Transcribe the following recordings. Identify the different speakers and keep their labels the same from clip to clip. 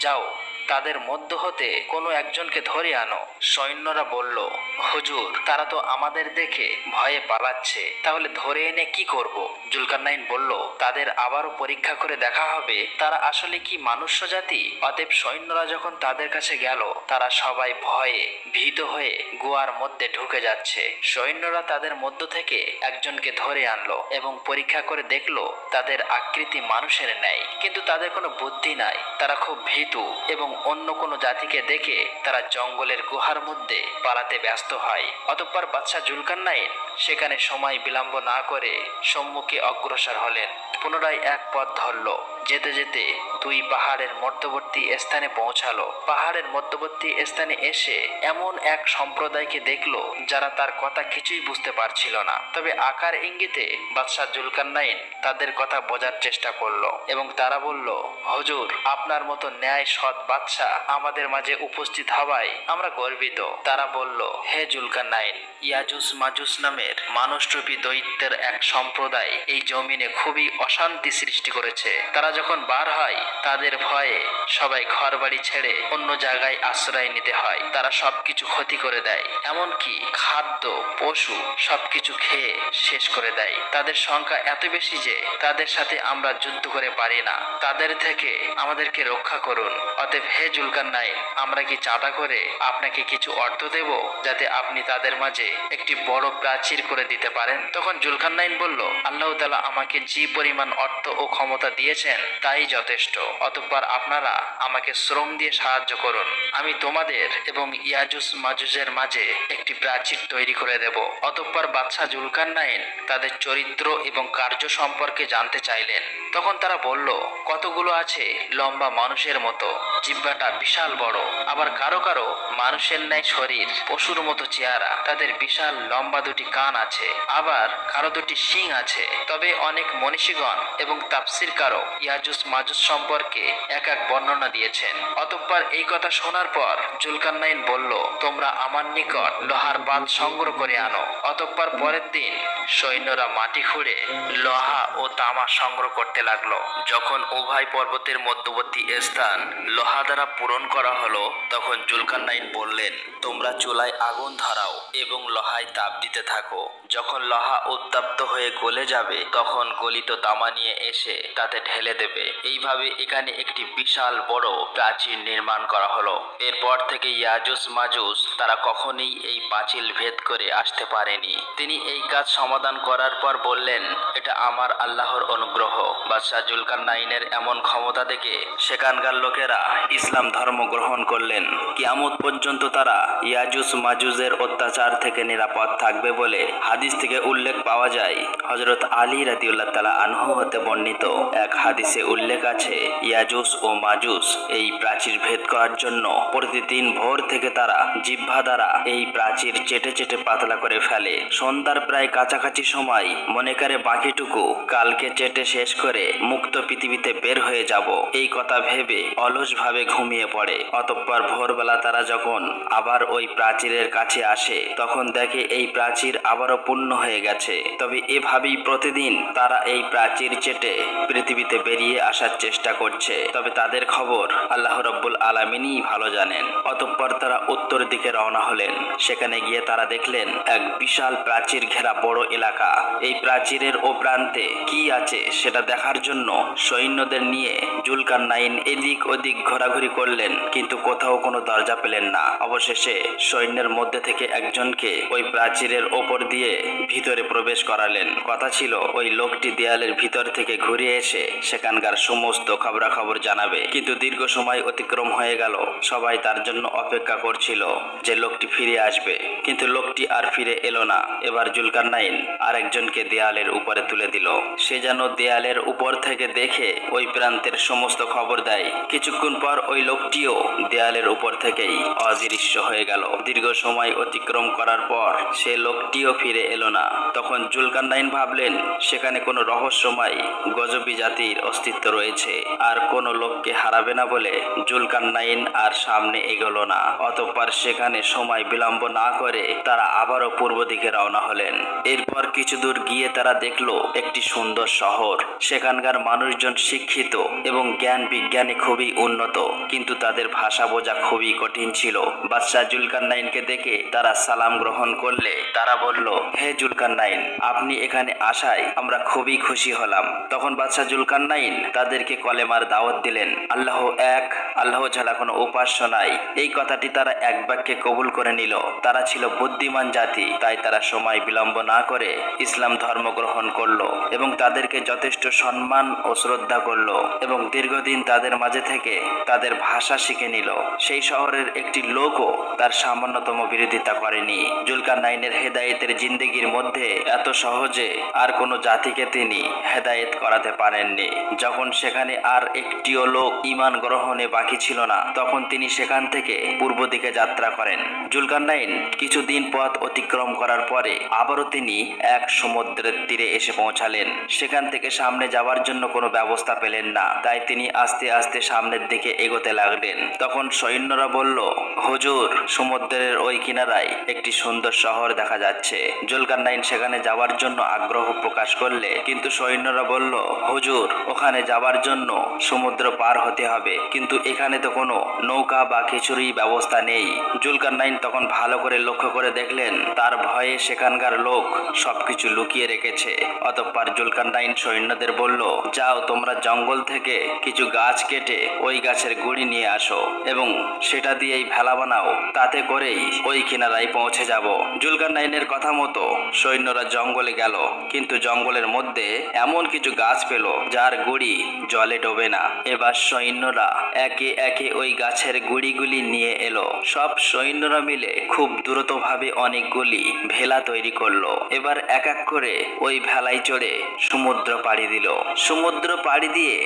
Speaker 1: যাও তাদের মধ্য হতে কোনো একজনকে ধরে আনো। সৈন্যরা বলল, হুজুর, তারা তো আমাদের দেখে ভয়ে পালাচ্ছে, তাহলে ধরে এনে কি করব? জুলকারনাইন বলল, তাদের আবারও পরীক্ষা করে দেখা হবে তারা আসলে কি মানুষ্য জাতি। অতএব সৈন্যরা যখন তাদের কাছে গেল, তারা সবাই ভয়ে ভীত হয়ে গুহার মধ্যে ঢুকে যাচ্ছে। সৈন্যরা তাদের মধ্য থেকে একজনকে ধরে আনলো এবং পরীক্ষা করে দেখলো তাদের আকৃতি মানুষের ন্যায়, কিন্তু তাদের কোনো বুদ্ধি নাই। তারা খুব ভীতু এবং অন্য কোনো জাতিকে দেখে তারা জঙ্গলের গুহার মধ্যে পালাতে ব্যস্ত হয়। অতঃপর বাদশাহ জুলকারনাইন সেখানে সময় বিলম্ব না করে সম্মুখে অগ্রসর হলেন। পুনরায় এক পথ ধরল। যেতে যেতে দুই পাহাড়ের মধ্যবর্তী স্থানে পৌঁছালো। পাহাড়ের মধ্যবর্তী স্থানে এসে এমন এক সম্প্রদায়কে দেখলো যারা তার কথা কিছুই বুঝতে পারছিল না, তবে আকার ইঙ্গিতে বাদশাহ জুলকারনাইন তাদের কথা বোঝার চেষ্টা করলো এবং তারা বলল, হুজুর, আপনার মতো ন্যায় সৎ বাদশাহ আমাদের মাঝে উপস্থিত হওয়ায় আমরা গর্বিত। তারা বলল, হে জুলকারনাইন, ইয়াজুজ মাজুজ নামের মানুষরূপী দৈত্যের এক সম্প্রদায় এই জমিনে খুবই অশান্তি সৃষ্টি করেছে। তারা যখন বার হয় তাদের ভয়ে সবাই ঘর বাড়ি ছেড়ে অন্য জায়গায় আশ্রয় নিতে হয়। তারা সবকিছু ক্ষতি করে দেয়, এমনকি খাদ্য পশু সবকিছু খেয়ে শেষ করে দেয়। তাদের সংখ্যা এত বেশি যে তাদের সাথে আমরা যুদ্ধ করে পারি না। তাদের থেকে আমাদেরকে রক্ষা করুন। অতএব হে জুলকারনাইন, আমরা কি চাঁদা করে আপনাকে কিছু অর্থ দেব যাতে আপনি তাদের মাঝে একটি বড় প্রাচীর করে দিতে পারেন? তখন জুলকারনাইন বলল, আল্লাহ তাআলা আমাকে যে পরিমাণ অর্থ ও ক্ষমতা দিয়েছেন তাই যথেষ্ট। অতঃপর আপনারা আমাকে শ্রম দিয়ে সাহায্য করুন, আমি তোমাদের এবং ইয়াজুজ মাজুজের মাঝে একটি প্রাচীর তৈরি করে দেব। অতঃপর বাদশাহ জুলকারনাইন তাদের চরিত্র এবং কার্য সম্পর্কে জানতে চাইলেন। তখন তারা বলল, কতগুলো আছে লম্বা মানুষের মতো, জিহ্বাটা বিশাল বড়, আবার কারো কারো মানুষের ন্যায় শরীর, পশুর মতো চেহারা, তাদের বিশাল লম্বা দুটি কান আছে, আবার কারো দুটি শিং আছে। তবে অনেক মনীষীগণ এবং তাফসীরকারক ইয়াজুজ মাজুজ সম্পর্কে এক এক বর্ণনা দিয়েছেন। অতঃপর এই কথা শোনার পর জুলকারনাইন বলল, তোমরা আমার নিকট লোহার বাঁধ সংগ্রহ করে আনো। অতঃপর পরের দিন সৈন্যরা মাটি খুঁড়ে লোহা ও তামা সংগ্রহ করতে লাগলো। যখন উভয় পর্বতের মধ্যবর্তী স্থান লোহা দ্বারা পূরণ করা হলো, তখন জুলকারনাইন বললেন, তোমরা চুলায় আগুন ধরাও এবং লোহায় তাপ দিতে থাকো। যখন লোহা উত্তপ্ত হয়ে গলে যাবে তখন গলিত তামা নিয়ে এসে তাতে ঢেলে দেবে। এইভাবে এখানে একটি বিশাল বড় প্রাচীর নির্মাণ করা হলো। এরপর থেকে ইয়াজুজ মাজুজ তারা কখনোই এই পাঁচিল ভেদ করে আসতে পারেনি। তিনি এই কাজ সমাধান করার পর বললেন, এটা আমার আল্লাহর অনুগ্রহ। বাদশাহ জুলকারনাইনের এমন ক্ষমতা দেখে সেখানকার লোকেরা ইসলাম ধর্ম গ্রহণ করলেন। কিয়ামত পর্যন্ত তারা ইয়াজুজ মাজুজের অত্যাচার থেকে নিরাপদ থাকবে বলে হাদিস থেকে উল্লেখ পাওয়া যায়। হযরত আলী রাদিয়াল্লাহু তাআলা আনহু হতে বর্ণিত এক হাদিসে উল্লেখ আছে, ইয়াজুজ ও মাজুজ এই প্রাচীর ভেদ করার জন্য প্রতিদিন ভোর থেকে তারা জিহ্বা দ্বারা এই প্রাচীর চেটে চেটে পাতলা করে ফেলে। সন্ধ্যার প্রায় কাছাকাছি সময় মনে করে বাকিটুকু কালকে চেটে শেষ করে মুক্ত পৃথিবীতে বের হয়ে যাব, এই কথা ভেবে অলসভাবে ঘুমিয়ে পড়ে। অতঃপর ভোরবেলা তারা যখন আবার ওই প্রাচীরের কাছে আসে তখন দেখে এই প্রাচীর আবারও পূর্ণ হয়ে গেছে। তবে এভাবেই প্রতিদিন তারা এই প্রাচীর চেটে পৃথিবীতে বেরিয়ে আসার চেষ্টা করছে। তবে তাদের খবর আল্লাহ রাব্বুল আলামিনই ভালো জানেন। অতঃপর তারা উত্তর দিকে রওনা হলেন। সেখানে গিয়ে তারা দেখলেন এক বিশাল প্রাচীর ঘেরা বড় এলাকা। এই প্রাচীরের ও প্রান্তে কি আছে সেটা দেখার জন্য সৈন্যদের নিয়ে জুলকারনাইন এদিক ওদিক ঘোরাঘুরি করলেন, কিন্তু কোথাও কোনো দরজা পেলেন না। অবশেষে সৈন্যের মধ্যে থেকে একজনকে ওই প্রাচীরের ওপর দিয়ে ভিতরে প্রবেশ করালেন। কথা ছিল ওই লোকটি দেয়ালের ভিতর থেকে ঘুরে এসে সেখানকার সমস্ত খবরাখবর জানাবে, কিন্তু দীর্ঘ সময় অতিক্রম হয়ে গেল। সবাই তার জন্য অপেক্ষা করছিল যে লোকটি ফিরে আসবে, কিন্তু লোকটি আর ফিরে এলো না। এবার জুলকারনাইন আরেকজনকে দেয়ালের উপরে তুলে দিল। সে যেন দেয়ালের উপর থেকে দেখে ওই প্রান্তের সমস্ত খবর দেয়। কিছুক্ষণ পর ওই লোকটিও দেয়ালের উপর থেকেই অদৃশ্য হয়ে গেল। দীর্ঘ সময় অতিক্রম করার পর সে লোকটিও ফিরে এলো না। তখন জুলকারনাইন ভাবলেন সেখানে কোনো রহস্যময় গজবী জাতির অস্তিত্ব রয়েছে, আর কোনো লোককে হারাবে না বলে জুলকারনাইন আর সামনে এগোলো না। অতঃপর সেখানে সময় বিলম্ব না করে তারা আবারও পূর্ব দিকে রওনা হলেন। এরপর এরপর কিছু দূর গিয়ে তারা দেখলো একটি সুন্দর শহর। সেখানকার মানুষজন শিক্ষিত এবং জ্ঞান বিজ্ঞানে খুবই উন্নত, কিন্তু তাদের ভাষা বোঝা খুবই কঠিন ছিল। বাদশাহ জুলকারনাইনকে দেখে তারা সালাম গ্রহণ করলে তারা বলল, হে জুলকারনাইন, আপনি এখানে আসায় আমরা খুবই খুশি হলাম। তখন বাদশাহ জুলকারনাইন তাদেরকে কলেমার দাওয়াত দিলেন। আল্লাহ এক, আল্লাহ ছাড়া কোনো উপাস্য নাই, এই কথাটি তারা এক বাক্যে কবুল করে নিল। তারা ছিল বুদ্ধিমান জাতি, তাই তারা সময় বিলম্ব না করে ইসলাম ধর্ম গ্রহণ করলো এবং তাদেরকে যথেষ্ট সম্মান ও শ্রদ্ধা করলো এবং দীর্ঘদিন তাদের মাঝে থেকে তাদের ভাষা শিখে নিল। সেই শহরের একটি লোকও তার সামান্যতম বিরোধিতা করেনি। জুলকারনাইনের হেদায়েতের জিন্দেগির মধ্যে এত সহজে আর কোনো জাতিকে তিনি হেদায়েত করাতে পারেননি। যখন সেখানে আর একটিও লোক ঈমান গ্রহণে বাকি ছিল না, তখন তিনি সেখান থেকে পূর্ব দিকে যাত্রা করেন। জুলকারনাইন কিছুদিন পথ অতিক্রম করার পরে আবারও তিনি এক সমুদ্রের তীরে এসে পৌঁছালেন। সেখান থেকে সামনে যাওয়ার জন্য কোনো ব্যবস্থা পেলেন না, তাই তিনি আস্তে আস্তে সামনের দিকে এগোতে লাগলেন। তখন সৈন্যরা বলল, হুজুর, সমুদ্রের ওই কিনারায় একটি সুন্দর শহর দেখা যাচ্ছে। জুলকারনাইন সেখানে যাওয়ার জন্য আগ্রহ প্রকাশ করলে কিন্তু সৈন্যরা বলল, হুজুর, ওখানে যাওয়ার জন্য সমুদ্র পার হতে হবে, কিন্তু এখানে তো কোনো নৌকা বা কিছুরই ব্যবস্থা নেই। জুলকারনাইন তখন ভালো করে লক্ষ্য করে দেখলেন তার ভয়ে সেখানকার লোক সবকিছু লুকিয়ে রেখেছে। অতঃপর জুলকারনাইন সৈন্যদের বলল, যাও, তোমরা জঙ্গল থেকে কিছু গাছ কেটে ওই গাছের গুড়ি নিয়ে আসো এবং সেটা দিয়েই ভেলা বানাও, তাতে করেই ওই কিনারায় পৌঁছে যাব। জুলকারনাইনের কথা মতো সৈন্যরা জঙ্গলে গেল, কিন্তু জঙ্গলের মধ্যে এমন কিছু গাছ পেল যার গুড়ি জলে ডোবে না। এবার সৈন্যরা একে একে ওই গাছের গুড়িগুলি নিয়ে এলো। সব সৈন্যরা মিলে খুব দ্রুতভাবে অনেকগুলি ভেলা তৈরি করলো। এবার এক এক করে ওই ভেলায় চড়ে সমুদ্র পাড়ি দিল। সমুদ্র পাড়ি দিয়ে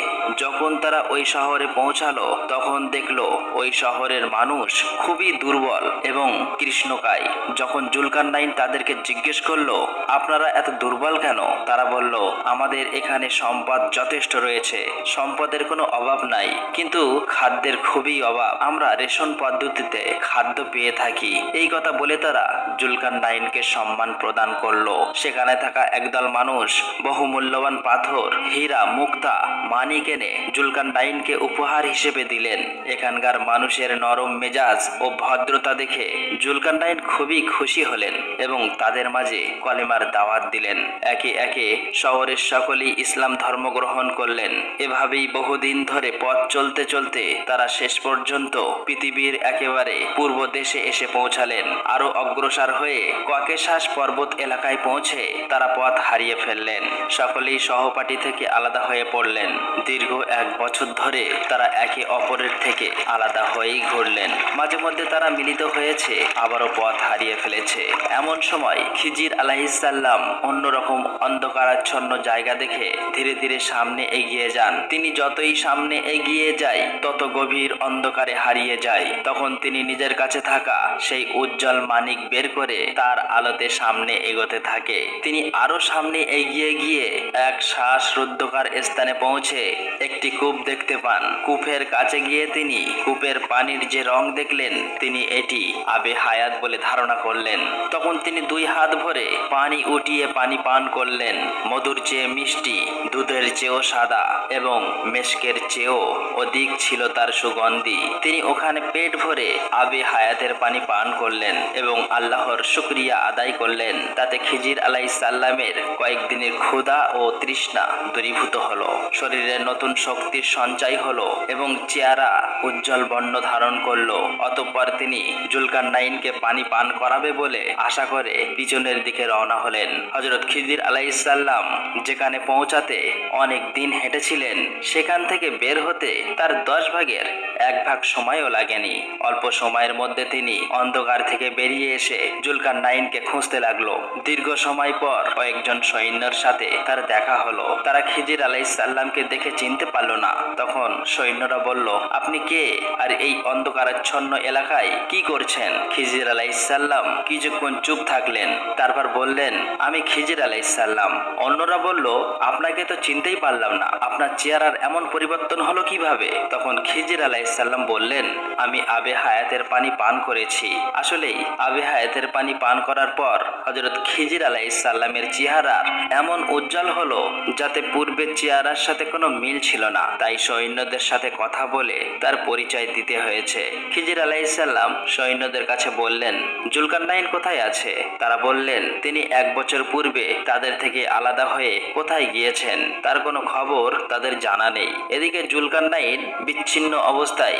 Speaker 1: যখন তারা ওই শহরে পৌঁছালো, তখন দেখলো ওই শহরের মানুষ খুবই দুর্বল এবং কৃষ্ণকায়। যখন জুলকারনাইন তাদেরকে জিজ্ঞেস করলো, আপনারা এত দুর্বল কেন? তারা বলল, আমাদের এখানে সম্পদ যথেষ্ট রয়েছে, সম্পদের কোনো অভাব নাই, কিন্তু খাদ্যের খুবই অভাব। আমরা রেশন পদ্ধতিতে খাদ্য পেয়ে থাকি। এই কথা বলে তারা জুলকারনাইনকে সম্মান প্রদান করলো। সেখানে থাকা একদল মানুষ বহু মূল্যবান পাথর, হীরা, মুক্তা, মানিক এনে জুলকারনাইনকে উপহার হিসেবে দিলেন। এখানকার মানুষের নরম মেজাজ ও ভদ্রতা দেখে জুলকারনাইন খুবই খুশি হলেন এবং তাদের মাঝে কলেমার দাওয়াত দিলেন। একে একে শহরের সকলেই ইসলাম ধর্ম গ্রহণ করলেন। এভাবেই বহুদিন ধরে পথ চলতে চলতে তারা শেষ পর্যন্ত পৃথিবীর একেবারে পূর্ব দেশে এসে পৌঁছালেন। আরো অগ্রসর হয়ে ককেশাস পর্বত এলাকায় পৌঁছে তারা পথ হারিয়ে ফেললেন। সকলেই সহপাঠী থেকে আলাদা হয়ে পড়লেন। দীর্ঘ 1 বছর ধরে তারা একে অপরের থেকে আলাদা হয়েই ঘুরলেন। মাঝে মধ্যে তারা মিলিত হয়েছে, আবারও পথ হারিয়ে ফেলেছে। এমন সময় খিজির আলাইহিসসালাম অন্যরকম অন্ধকারাচ্ছন্ন জায়গা দেখে ধীরে ধীরে সামনে এগিয়ে যান। তিনি যতই সামনে এগিয়ে যায় তত গভীর অন্ধকারে হারিয়ে যায়। তখন তিনি নিজের কাছে থাকা সেই উজ্জ্বল মানিক বের করে তার আলোতে সামনে এগোতে থাকে। তিনি আরো সামনে এগিয়ে গিয়ে এক শ্বাসরুদ্ধকর স্থানে পৌঁছে একটি কূপ দেখতে পান। কূপের কাছে গিয়ে তিনি কূপের পানির যে রং দেখলেন, তিনি এটি আবে হায়াত বলে ধারণা করলেন। তখন তিনি 2 হাত ভরে পানি উঠিয়ে পানি পান করলেন। মধুর চেয়ে মিষ্টি, দুধের চেয়েও সাদা এবং মেশকের চেয়েও অধিক ছিল তার সুগন্ধি। তিনি ওখানে পেট ভরে আবে হায়াতের পানি পান করলেন এবং আল্লাহর শুকরিয়া আদায় করলেন। তাতে খিজির আলাইহিসসালামের কয়েকদিনের ক্ষুধা ও তৃষ্ণা দূরীভূত হলো, শরীরে নতুন শক্তির সঞ্চয় হলো এবং চেহারা উজ্জ্বল বর্ণ ধারণ করলো। অতঃপর তিনি জুলকারনাইনকে পানি পান করাবে বলে আশা করে পিছনের দিকে রওনা হলেন। হযরত খিজির আলাইহিসসালাম যেখানে পৌঁছাতে অনেক দিন হেঁটেছিলেন, সেখান থেকে বের হতে তার 10 ভাগের 1 ভাগ সময়ও লাগেনি। অল্প সময়ের মধ্যে তিনি অন্ধকার থেকে বেরিয়ে এসে জুলকারনাইনকে খুঁজতে লাগলো। দীর্ঘ সময় পর কয়েকজন সৈন্যের সাথে তার দেখা হলো। তারা খিজির আলাইহিসসালামকে দেখে চিনতে পারল না। তখন সৈন্যরা বলল, আপনি কে আর এই অন্ধকারাচ্ছন্ন এলাকায় কি করছেন? খিজির আলাইহিসসালাম কিছুক্ষণ চুপ থাকলেন, তারপর বললেন, আমি খিজির আলাইহিসসালাম। অন্যরা বলল, আপনাকে তো চিনতেই পারলাম না, আপনার চেহারার এমন পরিবর্তন হলো কিভাবে? তখন খিজির আলাইহিসসালাম বললেন, আমি আবে হায়াতের পানি পান করেছি। আসলেই আবে হায়াতের পানি পান করার পর হযরত খিজির খিজির আলাইহিসসালামের চেহারা এমন উজ্জ্বল হলো যাতে পূর্বের চেহারার সাথে কোনো মিল ছিল না। তাই সৈন্যদের সাথে কথা বলে তার পরিচয় দিতে হয়েছে। খিজির আলাইহিসসালাম সৈন্যদের কাছে বললেন, জুলকারনাইন কোথায় আছে? তারা বললেন, তিনি 1 বছর পূর্বে তাদের থেকে আলাদা হয়ে কোথায় গিয়েছেন, তার কোনো খবর তাদের জানা নেই। এদিকে জুলকারনাইন বিচ্ছিন্ন অবস্থায়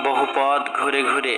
Speaker 1: বহু পথ ঘুরে ঘুরে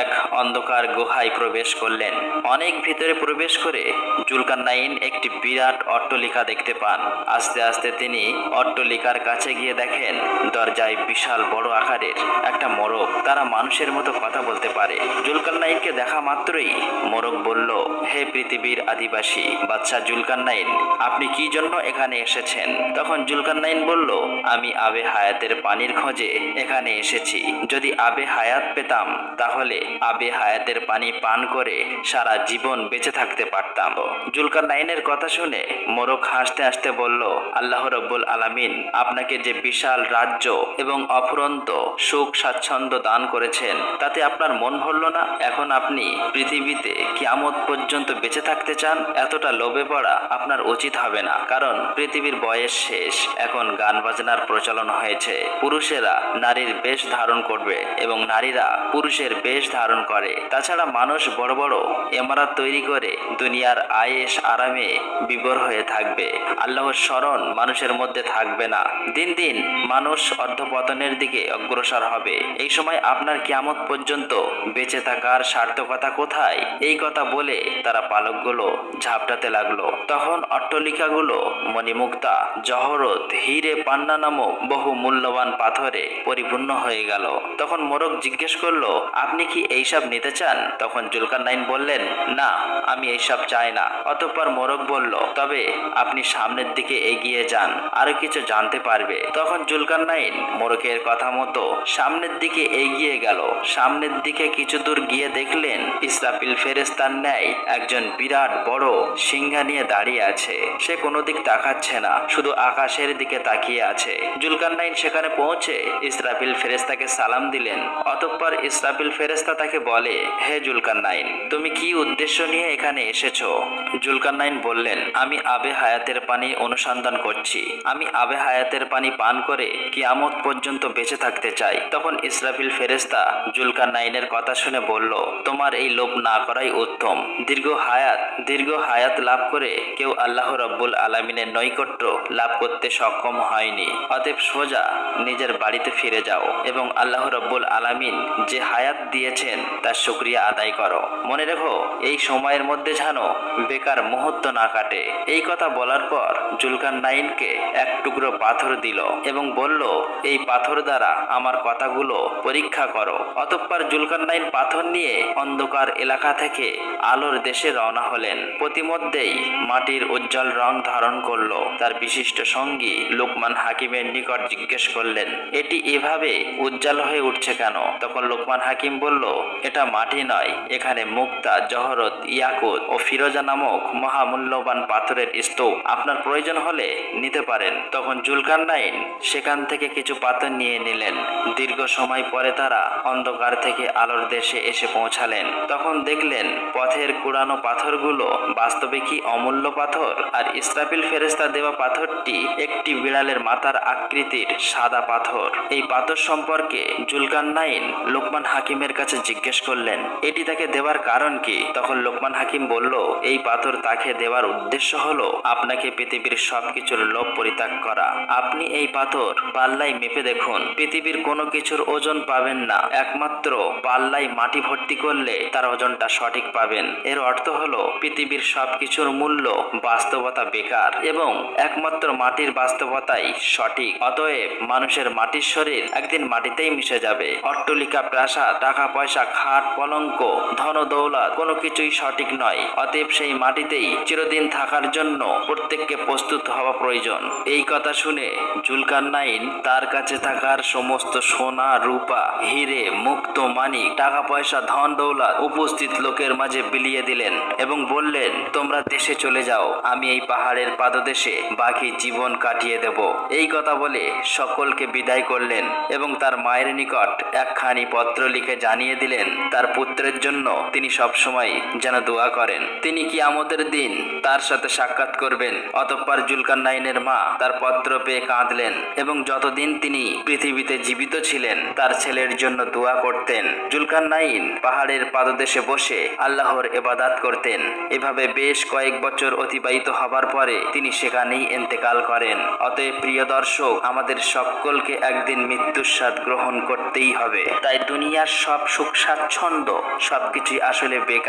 Speaker 1: এক অন্ধকার গুহায় প্রবেশ করলেন। অনেক ভিতরে প্রবেশ করে জুলকারনাইন একটি বিরাট অট্টালিকা দেখতে পান। আস্তে আস্তে তিনি অট্টালিকার কাছে গিয়ে দেখেন দরজায় বিশাল বড় আকারের একটা মোরগ। তারা মানুষের মতো কথা বলতে পারে। জুলকারনাইনকে দেখা মাত্রই মোরগ বলল, হে পৃথিবীর আদিবাসী বাদশাহ জুলকারনাইন, আপনি কি জন্য এখানে এসেছেন? তখন জুলকারনাইন বলল, আমি আবে হায়াতের পানির খোঁজে এখানে এসেছি। যদি আবে হায়াত পেতাম তাহলে আবে হায়াতের পানি পান করে সারা জীবন বেঁচে থাকতে পারতাম। জুলকারনাইনের কথা শুনে মোরগ হাসতে হাসতে বলল, আল্লাহ রাব্বুল আলামিন আপনাকে যে বিশাল রাজ্য এবং অফুরন্ত সুখ স্বাচ্ছন্দ্য দান করেছেন তাতে আপনার মন ভরল না? এখন আপনি পৃথিবীতে কিয়ামত পর্যন্ত বেঁচে থাকতে চান? এতটা লোভে পড়া আপনার উচিত হবে না, কারণ পৃথিবীর বয়স শেষ। এখন গান বাজনার প্রচলন হয়েছে। পুরুষেরা নারীর বেশ ধারণ করবে এবং নারীরা পুরুষের বেশ ধারণ করে। তাছাড়া মানুষ বড় বড় ইমারত তৈরি করে দুনিয়ার আয়েশ আরামে বিভোর হয়ে থাকবে। আল্লাহর স্মরণ মানুষের মধ্যে থাকবে না। দিন দিন মানুষ অধঃপতনের দিকে অগ্রসর হবে। এই সময় আপনার কিয়ামত পর্যন্ত বেঁচে থাকার সার্থকতা কোথায়? এই কথা বলে তারা পালকগুলো ঝাপটাতে লাগলো। তখন অট্টালিকাগুলো মণিমুক্তা, জহরত, হিরে, পান্না নামক বহু মূল্যবান পাথরে পরিপূর্ণ হয়ে গেল। তখন মোরগ জিজ্ঞেস করলো, আপনি কি এইসব নিতে চান? তখন জুলকারনাইন বললেন, না, আমি এইসব চাই না। অতঃপর মোরগ বলল, তবে আপনি সামনের দিকে এগিয়ে যান, আরো কিছু জানতে পারবে। তখন জুলকারনাইন মোরগের কথা মতো সামনের দিকে এগিয়ে গেল। সামনের দিকে কিছু দূর গিয়ে দেখলেন ইসরাফিল ফেরেশতার ন্যায় একজন বিরাট বড় সিংহা নিয়ে দাঁড়িয়ে আছে। সে কোনো দিক তাকাচ্ছে না, শুধু আকাশের দিকে তাকিয়ে আছে। জুলকারনাইন সেখানে পৌঁছে ইসরাফিল ফেরেশতাকে সালাম দিলেন। অতঃপর ইসরাফিল ফেরেশতা তাকে বলে, হে জুলকারনাইন, তুমি কি উদ্দেশ্য নিয়ে এখানে এসেছো? জুলকারনাইন বললেন, আমি আবে হায়াতের পানি অনুসন্ধান করছি। আমি আবে হায়াতের পানি পান করে কিয়ামত পর্যন্ত বেঁচে থাকতে চাই। তখন ইসরাফিল ফেরেশতা জুলকারনাইনের কথা শুনে বলল, তোমার এই লোভ না করাই উত্তম। দীর্ঘ হায়াত লাভ করে কেউ আল্লাহ রাব্বুল আলামিনের নৈকট্য লাভ করতে সক্ষম হয়নি। অতএব সোজা নিজের বাড়িতে ফিরে যাও এবং আল্লাহ রাব্বুল আলামিন যে হায়াত দিয়েছেন তার শুকরিয়া আদায় করো। মনে রেখো, এই সময়ের মধ্যে যেন বেকার মুহূর্ত না কাটে। এই কথা বলার পর জুলকারনাইনকে এক টুকরো পাথর দিল এবং বলল, এই পাথর দ্বারা আমার কথাগুলো পরীক্ষা করো। অতঃপর জুলকারনাইন পাথর নিয়ে অন্ধকার এলাকা থেকে আলোর দেশে রওনা হলেন। প্রতিমধ্যেই মাটির উজ্জ্বল রং ধারণ করলো। তার বিশিষ্ট সঙ্গী লোকমান হাকিমের নিকট জিজ্ঞেস করলেন, এটি এভাবে উজ্জ্বল হয়ে উঠছে কেন? তখন লোকমান হাকিম বলল, এটা মাটি নয়, এখানে মুক্তা, জহরত, ইয়াকুত ও ফিরোজা নামক মহামূল্যবান পাথরের স্তূপ। আপনার প্রয়োজন হলে নিতে পারেন। তখন জুলকারনাইন সেখান থেকে কিছু পাথর নিয়ে নিলেন। দীর্ঘ সময় পরে তারা অন্ধকার থেকে আলোর দেশে এসে পৌঁছালেন। তখন দেখলেন পথের কুড়ানো পাথরগুলো বাস্তবে কি অমূল্য পাথর, আর ইসরাফিল ফেরেশতা দেওয়া পাথরটি একটি বিড়ালের মাথার আকৃতির সাদা পাথর। এই পাথর সম্পর্কে জুলকারনাইন লোকমান হাকিমের কাছে জিজ্ঞেস করলেন, এটি তাকে দেওয়ার কারণ কি? তখন লোকমান হাকিম বলল, এই পাথর তাকে দেওয়ার উদ্দেশ্য হলো আপনাকে পৃথিবীর সবকিছুর লোভ পরিত্যাগ করা। আপনি এই পাথর পাল্লায় মেপে দেখুন, পৃথিবীর কোনো কিছুর ওজন পাবেন না, একমাত্র পাল্লায় মাটি ভর্তি করলে তার ওজনটা সঠিক পাবেন। এর অর্থ হলো পৃথিবীর সবকিছুর মূল্য বাস্তবতা বেকার এবং একমাত্র মাটির বাস্তবতাই সঠিক। অতএব মানুষের মাটির শরীর একদিন মাটিতেই মিশে যাবে। অট্টালিকা, প্রাসাদ, টাকা পয়সা, খাট, পলঙ্ক, ধন দৌলত কোনো কিছুই সঠিক নয়। অতএব সেই মাটিতেই চিরদিন থাকার জন্য প্রত্যেককে প্রস্তুত হওয়া প্রয়োজন। এই কথা শুনে জুলকারনাইন তার কাছে থাকার সমস্ত সোনা, রূপা, হিরে, মুক্ত, মানিক, টাকা পয়সা, ধন দৌলত উপস্থিত লোকের মাঝে বিলিয়ে দিলেন এবং বললেন, তোমরা দেশে চলে যাও, আমি এই পাহাড়ের পাদদেশে বাকি জীবন কাটিয়ে দেব। এই কথা বলে সকলকে বিদায় করলেন এবং তার মায়ের নিকট একখানি পত্র লিখে জানিয়ে দিলেন তার পুত্রের জন্য তিনি সবসময় যেন দোয়া করেন। তিনি কিয়ামত কিয়ামতের দিন তার সাথে সাক্ষাৎ করবেন। অতঃপর জুলকারনাইনের মা তার পত্র পেয়ে কাঁদলেন এবং যতদিন তিনি পৃথিবীতে জীবিত ছিলেন তার ছেলের জন্য দোয়া করতেন। জুলকারনাইন পাহাড়ের পাদদেশে বসে আল্লাহর ইবাদত করতেন। এভাবে বেশ কয়েক বছর অতিবাহিত হবার পরে তিনি সেখানেই ইন্তেকাল করেন। অতএব প্রিয় দর্শক, আমাদের সকলকে একদিন মৃত্যুর স্বাদ গ্রহণ করতেই হবে। তাই দুনিয়ার সব সুখ স্বাচ্ছন্দ্য সবকিছুই আসলে বেকার।